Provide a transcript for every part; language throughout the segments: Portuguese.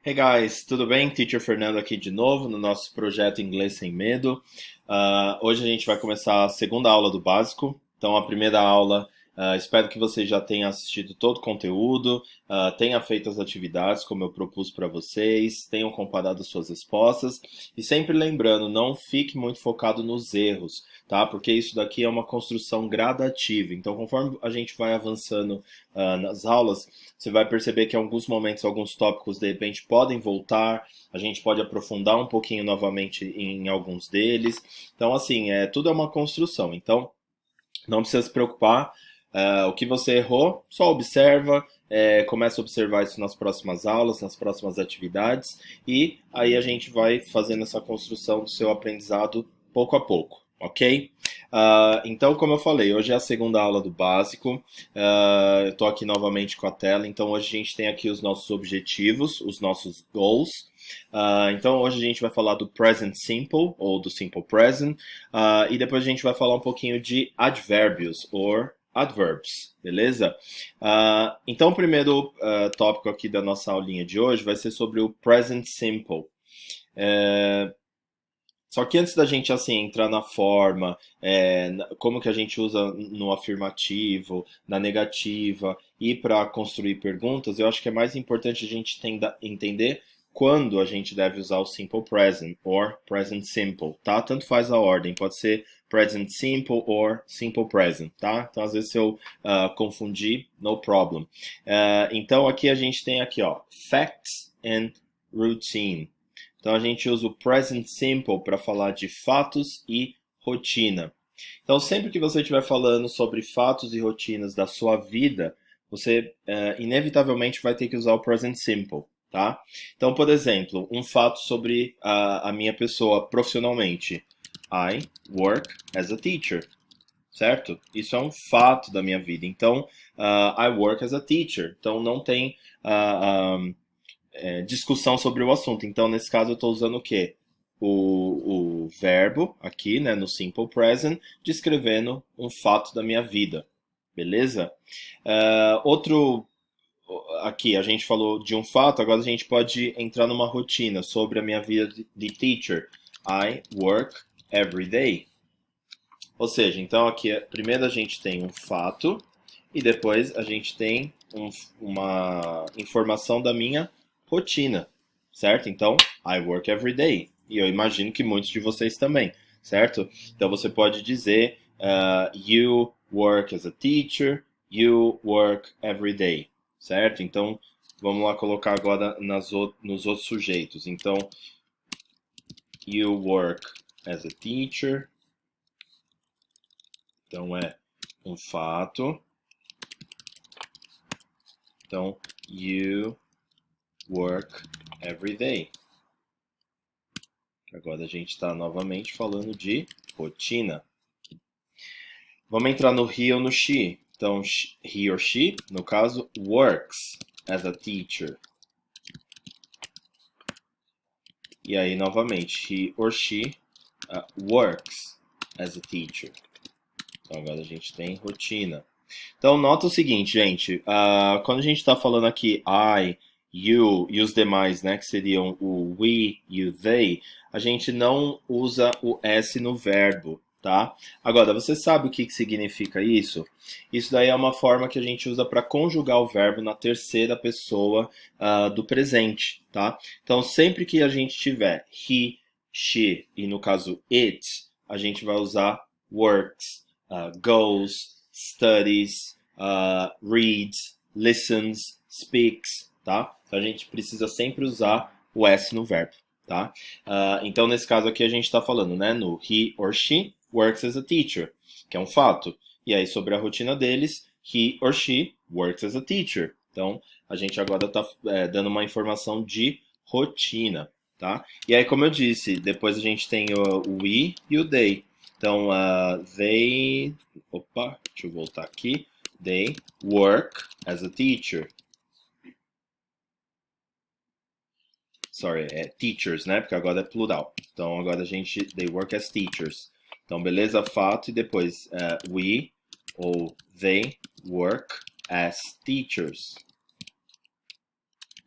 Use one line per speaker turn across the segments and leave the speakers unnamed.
Hey guys, tudo bem? Teacher Fernando aqui de novo no nosso projeto Inglês Sem Medo. Hoje a gente vai começar a segunda aula do básico. Então, a primeira aula, espero que você já tenha assistido todo o conteúdo, tenha feito as atividades como eu propus para vocês, tenham comparado suas respostas. E sempre lembrando, não fique muito focado nos erros, tá? Porque isso daqui é uma construção gradativa. Então, conforme a gente vai avançando nas aulas, você vai perceber que em alguns momentos, alguns tópicos de repente podem voltar, a gente pode aprofundar um pouquinho novamente em alguns deles. Então, assim, tudo é uma construção. Então, não precisa se preocupar. O que você errou, só observa, começa a observar isso nas próximas aulas, nas próximas atividades, e aí a gente vai fazendo essa construção do seu aprendizado pouco a pouco, ok? Então, como eu falei, hoje é a segunda aula do básico. Eu estou aqui novamente com a tela, então hoje a gente tem aqui os nossos objetivos, os nossos goals. Então hoje a gente vai falar do present simple, ou do simple present, e depois a gente vai falar um pouquinho de advérbios, or adverbs, beleza? Então o primeiro tópico aqui da nossa aulinha de hoje vai ser sobre o present simple. Só que antes da gente assim entrar na forma, como que a gente usa no afirmativo, na negativa e para construir perguntas, eu acho que é mais importante a gente entender quando a gente deve usar o simple present or present simple, tá? Tanto faz a ordem, pode ser present simple or simple present, tá? Então às vezes se eu confundir, no problem. Então aqui a gente tem aqui, ó, facts and routine. Então a gente usa o present simple para falar de fatos e rotina. Então sempre que você estiver falando sobre fatos e rotinas da sua vida, você inevitavelmente vai ter que usar o present simple, tá? Então, por exemplo, um fato sobre a minha pessoa profissionalmente. I work as a teacher, certo? Isso é um fato da minha vida. Então, I work as a teacher. Então não tem discussão sobre o assunto. Então, nesse caso, eu estou usando o quê? O verbo aqui, né, no simple present, descrevendo um fato da minha vida. Beleza? Outro. Aqui, a gente falou de um fato, agora a gente pode entrar numa rotina sobre a minha vida de teacher. I work every day. Ou seja, então aqui, primeiro a gente tem um fato e depois a gente tem uma informação da minha rotina, certo? Então, I work every day. E eu imagino que muitos de vocês também, certo? Então você pode dizer, you work as a teacher, you work every day, certo? Então, vamos lá colocar agora nos outros sujeitos. Então, you work as a teacher. Então, é um fato. Então, you work every day. Agora a gente está novamente falando de rotina. Vamos entrar no he ou no she. Então, he or she, no caso, works as a teacher. E aí, novamente, he or she works as a teacher. Então, agora a gente tem rotina. Então, nota o seguinte, gente. Quando a gente está falando aqui I, you e os demais, né, que seriam o we e o they, a gente não usa o S no verbo, tá? Agora, você sabe o que significa isso? Isso daí é uma forma que a gente usa para conjugar o verbo na terceira pessoa do presente, tá? Então, sempre que a gente tiver he, she e, no caso, it, a gente vai usar works, goes, studies, reads, listens, speaks, tá? Então a gente precisa sempre usar o S no verbo, tá? Então nesse caso aqui a gente está falando, né, no he or she works as a teacher, que é um fato. E aí sobre a rotina deles, he or she works as a teacher. Então a gente agora está dando uma informação de rotina, tá? E aí como eu disse, depois a gente tem o we e o they. Então, they... Opa, deixa eu voltar aqui. They work as a teacher. Sorry, é teachers, né? Porque agora é plural. Então, agora a gente... They work as teachers. Então, beleza? Fato e depois we ou they work as teachers.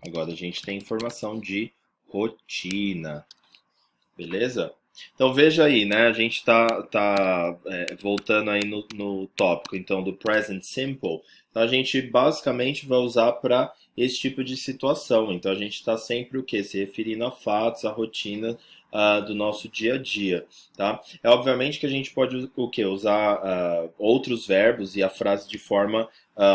Agora a gente tem informação de rotina, beleza? Então veja aí, né? A gente voltando aí no tópico, então, do present simple. Então a gente basicamente vai usar para esse tipo de situação. Então a gente está sempre o quê? Se referindo a fatos, a rotina do nosso dia a dia, tá? É obviamente que a gente pode o quê? Usar outros verbos e a frase de forma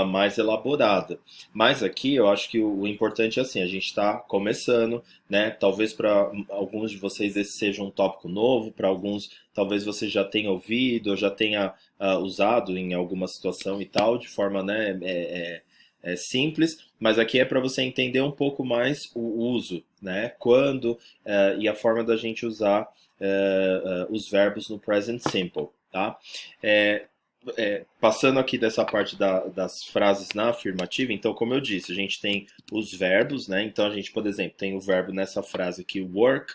mais elaborada. Mas aqui eu acho que o importante é assim, a gente está começando, né? Talvez para alguns de vocês esse seja um tópico novo, para alguns talvez você já tenha ouvido, ou já tenha usado em alguma situação e tal, de forma, né, simples, mas aqui é para você entender um pouco mais o uso, né? Quando e a forma da gente usar os verbos no present simple, tá? É, passando aqui dessa parte das frases na afirmativa, então, como eu disse, a gente tem os verbos, né? Então, a gente, por exemplo, tem o verbo nessa frase aqui, work,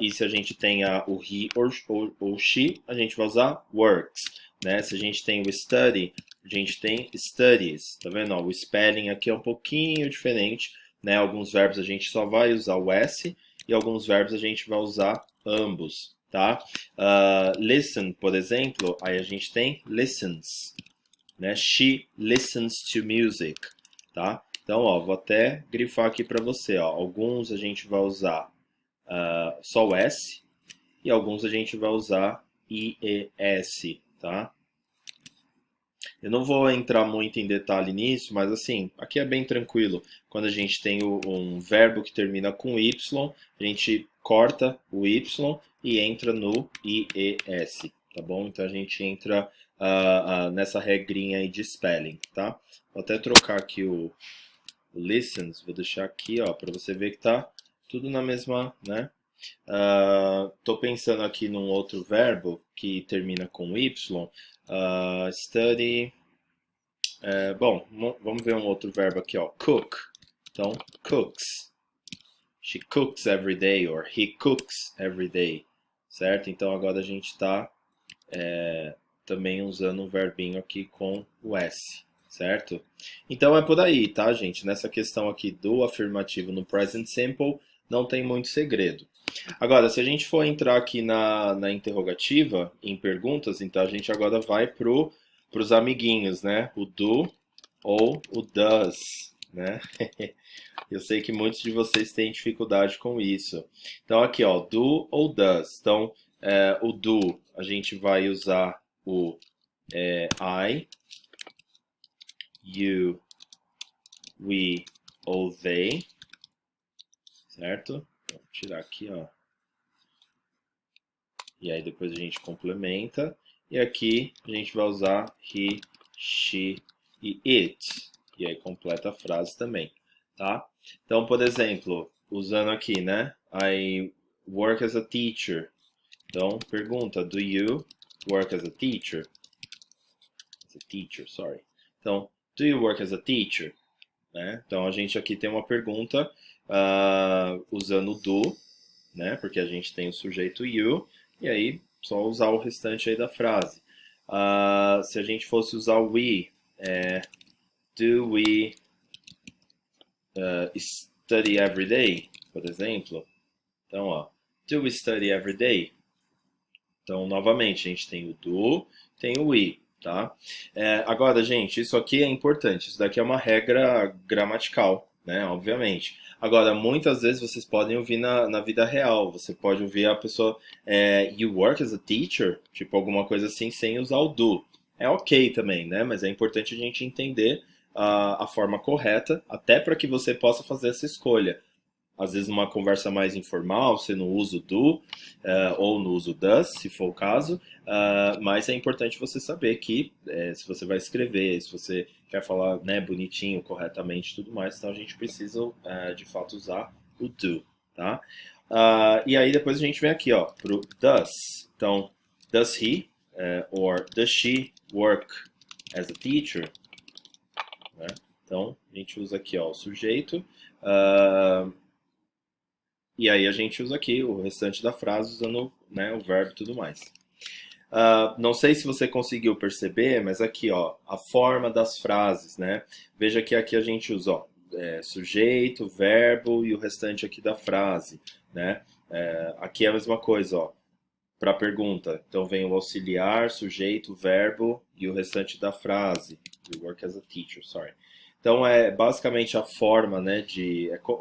e se a gente tem o he ou she, a gente vai usar works, né? Se a gente tem o study, a gente tem studies, tá vendo? Ó, o spelling aqui é um pouquinho diferente, né? Alguns verbos a gente só vai usar o S e alguns verbos a gente vai usar ambos, tá? Listen, por exemplo, aí a gente tem listens, né? She listens to music, tá? Então, ó, vou até grifar aqui para você, ó. Alguns a gente vai usar só o S e alguns a gente vai usar IES, tá? Eu não vou entrar muito em detalhe nisso, mas assim, aqui é bem tranquilo. Quando a gente tem um verbo que termina com Y, a gente corta o Y e entra no IES, tá bom? Então a gente entra nessa regrinha aí de spelling, tá? Vou até trocar aqui o listens, vou deixar aqui, ó, para você ver que tá tudo na mesma, né? Tô pensando aqui num outro verbo que termina com Y. Study. Bom, vamos ver um outro verbo aqui, ó. Cook. Então, cooks. She cooks every day, or he cooks every day. Certo? Então agora a gente está também usando um verbinho aqui com o S. Certo? Então é por aí, tá, gente? Nessa questão aqui do afirmativo no present simple, não tem muito segredo. Agora, se a gente for entrar aqui na interrogativa, em perguntas, então a gente agora vai para os amiguinhos, né? O do ou o does, né? Eu sei que muitos de vocês têm dificuldade com isso. Então, aqui, ó, do ou does. Então, o do, a gente vai usar o I, you, we ou they, certo? Vou tirar aqui, ó. E aí depois a gente complementa. E aqui a gente vai usar he, she e it. E aí completa a frase também, tá? Então, por exemplo, usando aqui, né? I work as a teacher. Então, pergunta, do you work as a teacher? As a teacher, sorry. Então, do you work as a teacher? Né? Então, a gente aqui tem uma pergunta usando o do, né? Porque a gente tem o sujeito you, e aí só usar o restante aí da frase. Se a gente fosse usar o we, do we study every day, por exemplo? Então, ó, do we study every day? Então, novamente, a gente tem o do, tem o we, tá? Agora, gente, isso aqui é importante. Isso daqui é uma regra gramatical, né? Obviamente. Agora, muitas vezes vocês podem ouvir na vida real. Você pode ouvir a pessoa, you work as a teacher? Tipo, alguma coisa assim, sem usar o do. É ok também, né? Mas é importante a gente entender a forma correta, até para que você possa fazer essa escolha. Às vezes numa conversa mais informal, você não usa o do, ou não usa o does, se for o caso, mas é importante você saber que se você vai escrever, se você quer falar, né, bonitinho, corretamente e tudo mais, então a gente precisa de fato usar o do, tá? E aí depois a gente vem aqui, ó, pro does. Então, does he or does she work as a teacher? Né? Então, a gente usa aqui, ó, o sujeito, e aí a gente usa aqui o restante da frase usando, né, o verbo e tudo mais. Não sei se você conseguiu perceber, mas aqui, ó, a forma das frases, né? Veja que aqui a gente usa, ó, sujeito, verbo e o restante aqui da frase, né? Aqui é a mesma coisa, ó, para a pergunta. Então vem o auxiliar, sujeito, verbo e o restante da frase. You work as a teacher, sorry. Então é basicamente a forma, né,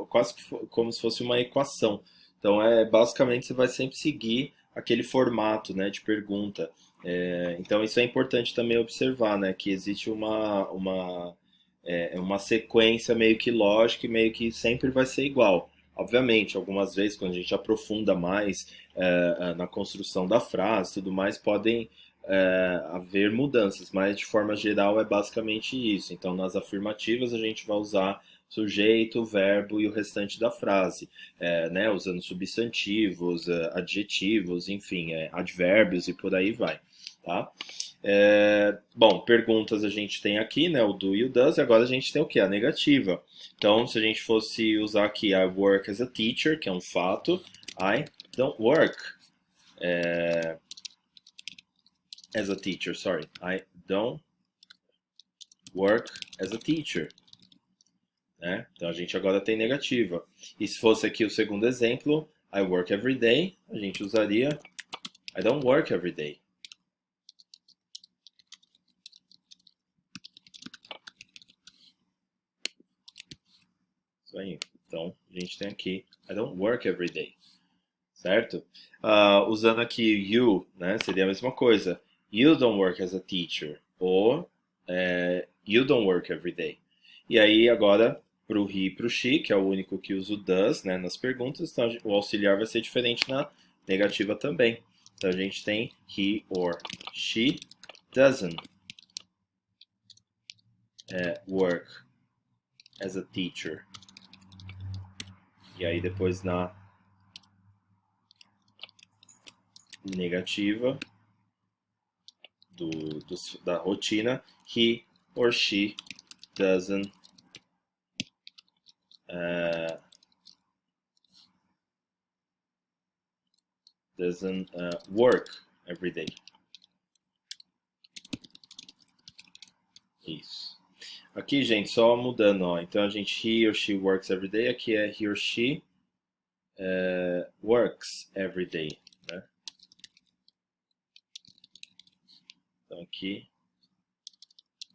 quase como se fosse uma equação. Então basicamente você vai sempre seguir aquele formato, né, de pergunta. Então isso é importante também observar, né, que existe uma sequência meio que lógica e meio que sempre vai ser igual. Obviamente, algumas vezes, quando a gente aprofunda mais na construção da frase, tudo mais, podem haver mudanças, mas de forma geral é basicamente isso. Então, nas afirmativas, a gente vai usar sujeito, verbo e o restante da frase, né, usando substantivos, adjetivos, enfim, advérbios e por aí vai, tá? Bom, perguntas a gente tem aqui, né, o do e o does, e agora a gente tem o que? A negativa. Então, se a gente fosse usar aqui I work as a teacher, que é um fato, I don't work as a teacher, sorry. I don't work as a teacher. Né? Então, a gente agora tem negativa. E se fosse aqui o segundo exemplo, I work every day, a gente usaria I don't work every day. Isso aí. Então, a gente tem aqui I don't work every day. Certo? Usando aqui you, né, seria a mesma coisa. You don't work as a teacher. Ou you don't work every day. E aí, agora, para o he e para o she, que é o único que usa o does, né, nas perguntas, então o auxiliar vai ser diferente na negativa também. Então, a gente tem he or she doesn't work as a teacher. E aí, depois na negativa da rotina, he or she doesn't work every day. Isso. Aqui, gente, só mudando, ó. Então a gente he or she works every day. Aqui é he or she works every day, né? Então aqui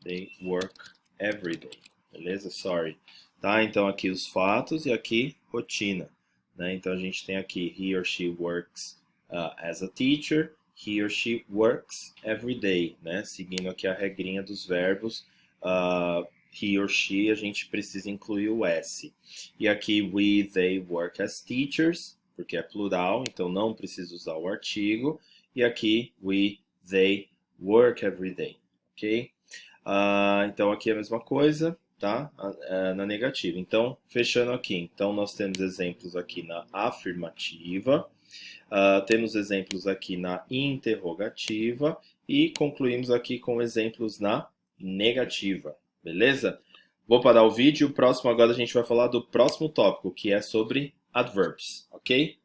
they work every day, beleza? Sorry. Tá? Então aqui os fatos e aqui rotina, né? Então a gente tem aqui he or she works as a teacher, he or she works every day, né? Seguindo aqui a regrinha dos verbos, he or she a gente precisa incluir o S. E aqui we, they work as teachers, porque é plural, então não precisa usar o artigo. E aqui we, they work every day, ok? Então aqui é a mesma coisa, tá? Na negativa. Então, fechando aqui. Então, nós temos exemplos aqui na afirmativa, temos exemplos aqui na interrogativa e concluímos aqui com exemplos na negativa, beleza? Vou parar o vídeo. O próximo agora a gente vai falar do próximo tópico, que é sobre adverbs, ok?